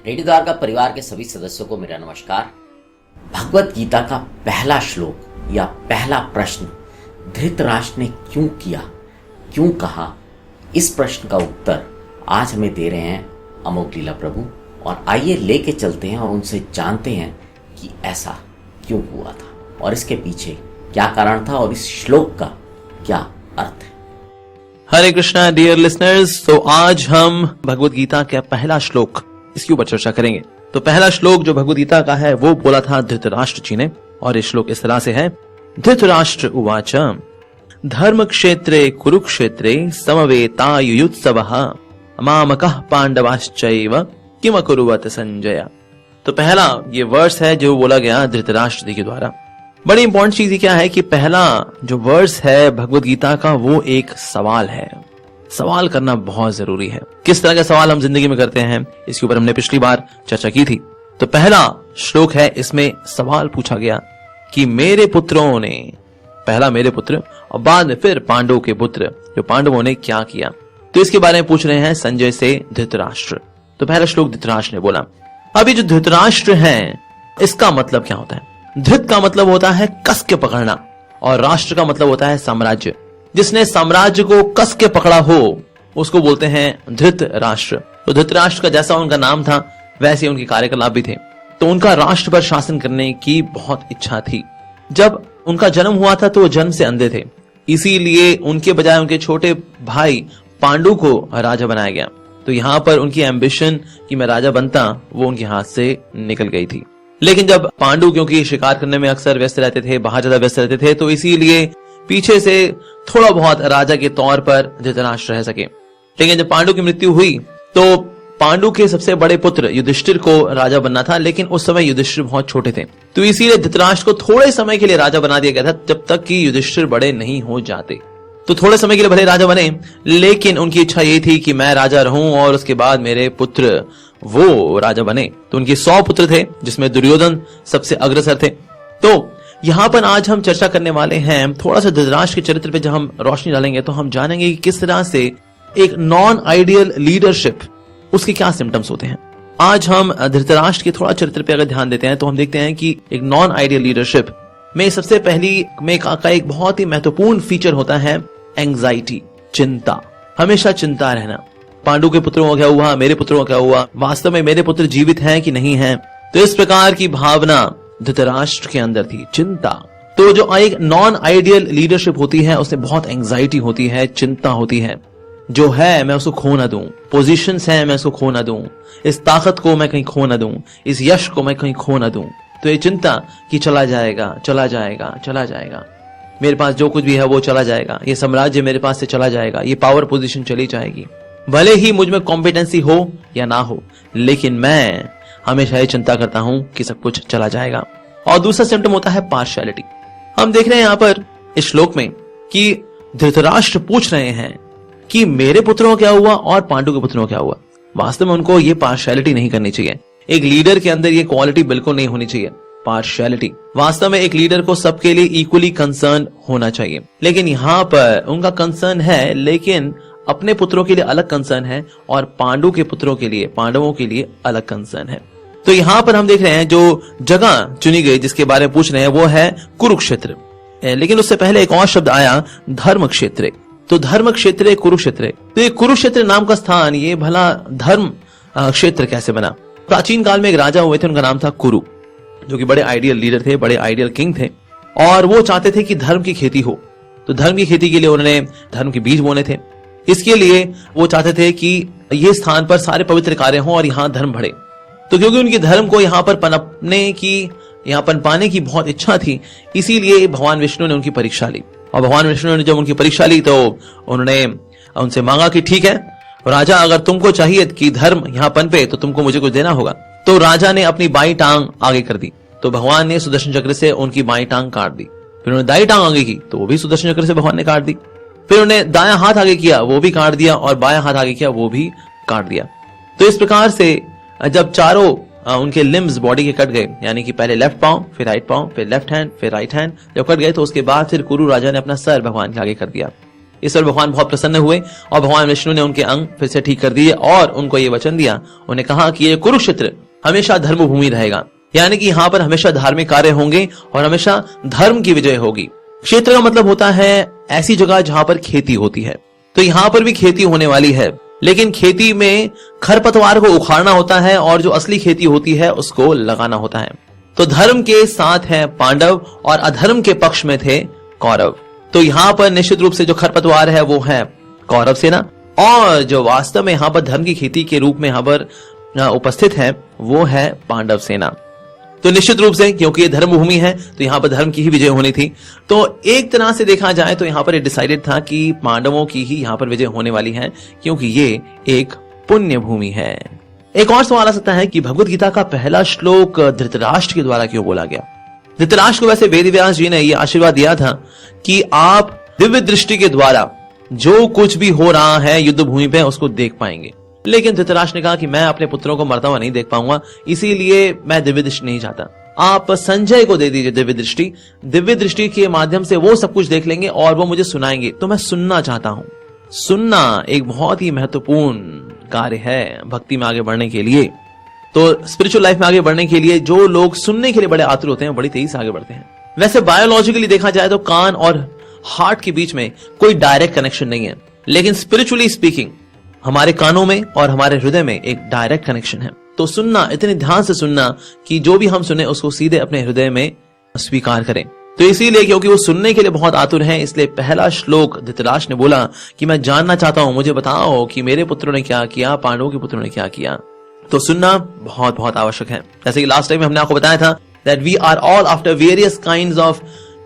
Radio Dwarka परिवार के सभी सदस्यों को मेरा नमस्कार। भगवत गीता का पहला श्लोक या पहला प्रश्न धृतराष्ट्र ने क्यों किया, क्यों कहा, इस प्रश्न का उत्तर आज हमें दे रहे हैं अमोघ लीला प्रभु। और आइए लेके चलते हैं और उनसे जानते हैं कि ऐसा क्यों हुआ था और इसके पीछे क्या कारण था और इस श्लोक का क्या अर्थ है। हरे कृष्णा डियर लिसनर्स। तो आज हम भगवत गीता का पहला श्लोक इसके ऊपर चर्चा करेंगे। तो पहला श्लोक जो भगवत गीता का है वो बोला था धृतराष्ट्र जी ने, और इस श्लोक इस तरह से है। धृतराष्ट्र उवाच धर्म क्षेत्रे कुरुक्षेत्रे समवेतायुयुत्सवः मामकः पांडवाश्चैव किम अकुर्वत संजय। तो पहला ये वर्स है जो बोला गया धृतराष्ट्र जी के द्वारा। बड़ी इंपॉर्टेंट चीज ये क्या है कि पहला जो वर्स है भगवत गीता का वो एक सवाल है। सवाल करना बहुत जरूरी है। किस तरह का सवाल हम जिंदगी में करते हैं इसके ऊपर हमने पिछली बार चर्चा की थी। तो पहला श्लोक है, इसमें सवाल पूछा गया कि मेरे पुत्रों ने, पहला मेरे पुत्र और बाद में फिर पांडवों के पुत्र जो पांडवों ने क्या किया, तो इसके बारे में पूछ रहे हैं संजय से धृतराष्ट्र। तो पहला श्लोक धृतराष्ट्र ने बोला। अभी जो धृतराष्ट्र है इसका मतलब क्या होता है। धृत का मतलब होता है कस के पकड़ना और राष्ट्र का मतलब होता है साम्राज्य। जिसने साम्राज्य को कस के पकड़ा हो उसको बोलते हैं धृत राष्ट्र। तो धृतराष्ट्र का जैसा उनका नाम था वैसे उनके कार्यकलाप भी थे। तो उनका राष्ट्र पर शासन करने की बहुत इच्छा थी। जब उनका जन्म हुआ था तो वो जन्म से अंधे थे, इसीलिए उनके बजाय उनके छोटे भाई पांडु को राजा बनाया गया। तो यहाँ पर उनकी एम्बिशन कि मैं राजा बनता वो उनके हाथ से निकल गई थी। लेकिन जब पांडु क्योंकि शिकार करने में अक्सर व्यस्त रहते थे, बाहर ज्यादा व्यस्त रहते थे, तो इसीलिए पीछे से थोड़ा बहुत राजा के तौर पर धृतराष्ट्र रह सके। लेकिन जब पांडु की मृत्यु हुई तो पांडु के सबसे बड़े पुत्र युधिष्ठिर को राजा बनना था, लेकिन उस समय युधिष्ठिर बहुत छोटे थे। तो इसीलिए धृतराष्ट्र को थोड़े समय के लिए राजा बना दिया गया था, जब तक कि युधिष्ठिर बड़े नहीं हो जाते। तो थोड़े समय के लिए भले राजा बने, लेकिन उनकी इच्छा ये थी कि मैं राजा रहूं और उसके बाद मेरे पुत्र वो राजा बने। तो उनके 100 पुत्र थे जिसमें दुर्योधन सबसे अग्रसर थे। तो यहाँ पर आज हम चर्चा करने वाले हैं थोड़ा सा धृतराष्ट्र के चरित्र पे। जब हम रोशनी डालेंगे तो हम जानेंगे कि किस तरह से एक नॉन आइडियल लीडरशिप उसके क्या सिम्टम्स होते हैं। आज हम धृतराष्ट्र के थोड़ा चरित्र पे अगर ध्यान देते हैं तो हम देखते हैं कि एक नॉन आइडियल लीडरशिप में सबसे पहली में का एक बहुत ही महत्वपूर्ण फीचर होता है एंग्जाइटी, चिंता। हमेशा चिंता रहना। पांडु के पुत्रों का क्या हुआ, मेरे पुत्रों का क्या हुआ, वास्तव में मेरे पुत्र जीवित हैं कि नहीं हैं। तो इस प्रकार की भावना धृतराष्ट्र के अंदर थी, चिंता। तो जो एक नॉन आइडियल लीडरशिप होती है उसमें बहुत एंग्जाइटी होती है, चिंता होती है। जो है मैं उसको खो ना दूं, पोजीशंस है मैं उसको खो ना दूं, इस ताकत को मैं कहीं खो ना दूं, इस यश को मैं कहीं खो ना दूं। तो ये चिंता कि चला जाएगा चला जाएगा चला जाएगा, मेरे पास जो कुछ भी है वो चला जाएगा, ये साम्राज्य मेरे पास से चला जाएगा, ये पावर पोजीशन चली जाएगी, भले ही मुझ में कॉम्पिटेंसी हो या ना हो, लेकिन मैं हमेशा ये चिंता करता हूं कि सब कुछ चला जाएगा। और दूसरा सिम्टम होता है पार्शियलिटी। हम देख रहे हैं यहाँ पर इस श्लोक में कि धृतराष्ट्र पूछ रहे हैं कि मेरे पुत्रों को क्या हुआ और पांडु के पुत्रों को क्या हुआ। वास्तव में उनको ये पार्शियलिटी नहीं करनी चाहिए। एक लीडर के अंदर ये क्वालिटी बिल्कुल नहीं होनी चाहिए, पार्शियलिटी। वास्तव में एक लीडर को सबके लिए इक्वली कंसर्न होना चाहिए। लेकिन यहाँ पर उनका कंसर्न है, लेकिन अपने पुत्रों के लिए अलग कंसर्न है और पांडु के पुत्रों के लिए, पांडवों के लिए अलग कंसर्न है। तो यहाँ पर हम देख रहे हैं जो जगह चुनी गई जिसके बारे में पूछ रहे हैं वो है कुरुक्षेत्र। लेकिन उससे पहले एक और शब्द आया धर्म क्षेत्र। तो धर्म क्षेत्र कुरुक्षेत्र। तो ये कुरुक्षेत्र नाम का स्थान ये भला धर्म क्षेत्र कैसे बना। प्राचीन काल में एक राजा हुए थे, उनका नाम था कुरु, जो कि बड़े आइडियल लीडर थे, बड़े आइडियल किंग थे। और वो चाहते थे कि धर्म की खेती हो। तो धर्म की खेती के लिए उन्होंने धर्म के बीज बोने थे। इसके लिए वो चाहते थे कि ये स्थान पर सारे पवित्र कार्य हों और यहाँ धर्म बढ़े। तो क्योंकि उनकी धर्म को यहाँ पर पनपने की, यहाँ पर पाने की बहुत इच्छा थी, इसीलिए भगवान विष्णु ने उनकी परीक्षा ली। और भगवान विष्णु ने जब उनकी परीक्षा ली तो उन्होंने उनसे मांगा कि ठीक है राजा, अगर तुमको चाहिए कि धर्म यहाँ पनपे तो तुमको मुझे कुछ देना होगा। तो राजा ने अपनी बाई टांग आगे कर दी। तो भगवान ने सुदर्शन चक्र से उनकी बाई टांग काट दी। फिर उन्होंने दाई टांग आगे की तो वो भी सुदर्शन चक्र से भगवान ने काट दी। फिर उन्हें दाया हाथ आगे किया वो भी काट दिया, और बाया हाथ आगे किया वो भी काट दिया। तो इस प्रकार से जब चारों उनके लिम्स बॉडी के कट गए, यानी कि पहले लेफ्ट पांव, फिर राइट पांव, फिर लेफ्ट हैंड, फिर राइट हैंड जब कट गए, तो उसके बाद फिर कुरु राजा ने अपना सर भगवान के आगे कर दिया। इस पर भगवान बहुत प्रसन्न हुए और भगवान विष्णु ने उनके अंग फिर से ठीक कर दिए और उनको ये वचन दिया, उन्हें कहा कि ये कुरुक्षेत्र हमेशा धर्म भूमि रहेगा, यानी कि यहाँ पर हमेशा धार्मिक कार्य होंगे और हमेशा धर्म की विजय होगी। क्षेत्र का मतलब होता है ऐसी जगह जहां पर खेती होती है, तो यहाँ पर भी खेती होने वाली है, लेकिन खेती में खरपतवार को उखाड़ना होता है और जो असली खेती होती है उसको लगाना होता है। तो धर्म के साथ है पांडव और अधर्म के पक्ष में थे कौरव। तो यहाँ पर निश्चित रूप से जो खरपतवार है वो है कौरव सेना, और जो वास्तव में यहाँ पर धर्म की खेती के रूप में यहाँ पर उपस्थित है वो है पांडव सेना। तो निश्चित रूप से क्योंकि ये धर्म भूमि है तो यहाँ पर धर्म की ही विजय होनी थी। तो एक तरह से देखा जाए तो यहाँ पर ये डिसाइडेड था कि पांडवों की ही यहाँ पर विजय होने वाली है, क्योंकि ये एक पुण्य भूमि है। एक और सवाल आ सकता है कि भगवत गीता का पहला श्लोक धृतराष्ट्र के द्वारा क्यों बोला गया। धृतराष्ट्र को वैसे वेद व्यास जी ने ये आशीर्वाद दिया था कि आप दिव्य दृष्टि के द्वारा जो कुछ भी हो रहा है युद्ध भूमि पे उसको देख पाएंगे, लेकिन धृतराष्ट्र ने कहा कि मैं अपने पुत्रों को मरता हुआ नहीं देख पाऊंगा, इसीलिए मैं दिव्य दृष्टि नहीं चाहता। आप संजय को दे दीजिए दिव्य दृष्टि। दिव्य दृष्टि के माध्यम से वो सब कुछ देख लेंगे और वो मुझे सुनाएंगे, तो मैं सुनना चाहता हूं। सुनना एक बहुत ही महत्वपूर्ण कार्य है भक्ति में आगे बढ़ने के लिए। तो स्पिरिचुअल लाइफ में आगे बढ़ने के लिए जो लोग सुनने के लिए बड़े आतुर होते हैं बड़ी तेजी से आगे बढ़ते हैं। वैसे बायोलॉजिकली देखा जाए तो कान और हार्ट के बीच में कोई डायरेक्ट कनेक्शन नहीं है, लेकिन स्पिरिचुअली स्पीकिंग हमारे कानों में और हमारे हृदय में एक डायरेक्ट कनेक्शन है। तो सुनना, इतने ध्यान से सुनना कि जो भी हम सुने उसको सीधे अपने हृदय में स्वीकार करें। तो इसीलिए क्योंकि वो सुनने के लिए बहुत आतुर हैं, इसलिए पहला श्लोक धृतराष्ट्र ने बोला कि मैं जानना चाहता हूं, मुझे बताओ कि मेरे पुत्रों ने क्या किया, पांडवों के पुत्रों ने क्या किया। तो सुनना बहुत बहुत आवश्यक है। जैसे कि लास्ट टाइम हमने आपको बताया था that we are all after various kinds of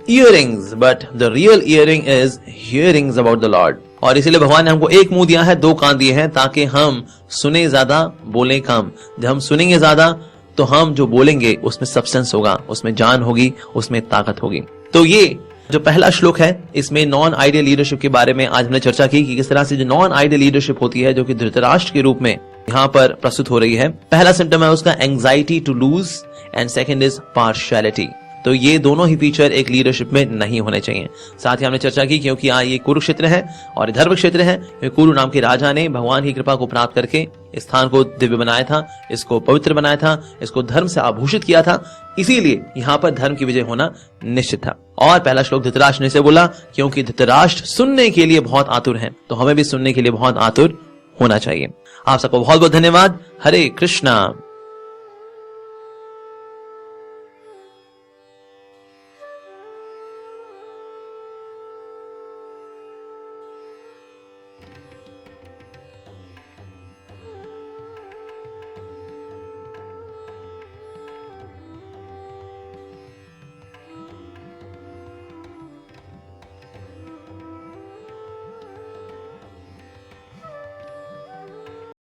earrings, but the real earring is hearings about the Lord। और इसीलिए भगवान ने हमको एक मुंह दिया है, दो कान दिए हैं, ताकि हम सुने ज्यादा बोले कम। जब हम सुनेंगे ज्यादा तो हम जो बोलेंगे उसमें सब्सटेंस होगा, उसमें जान होगी, उसमें ताकत होगी। तो ये जो पहला श्लोक है इसमें नॉन आइडियल लीडरशिप के बारे में आज हमने चर्चा की कि किस तरह से जो नॉन आइडियल लीडरशिप होती है जो कि धृतराष्ट्र के रूप में यहाँ पर प्रस्तुत हो रही है। पहला सिम्टम है उसका anxiety to lose and second is partiality. तो ये दोनों ही फीचर एक लीडरशिप में नहीं होने चाहिए। साथ ही हमने चर्चा की क्योंकि ये कुरुक्षेत्र है और धर्म क्षेत्र है, कुरु नाम के राजा ने भगवान की कृपा को प्राप्त करके इस स्थान को दिव्य बनाया था, इसको पवित्र बनाया था, इसको धर्म से आभूषित किया था, इसीलिए यहाँ पर धर्म की विजय होना निश्चित था। और पहला श्लोक धृतराष्ट्र ने से बोला क्योंकि धृतराष्ट्र सुनने के लिए बहुत आतुर है, तो हमें भी सुनने के लिए बहुत आतुर होना चाहिए। आप सबको बहुत बहुत धन्यवाद। हरे कृष्णा।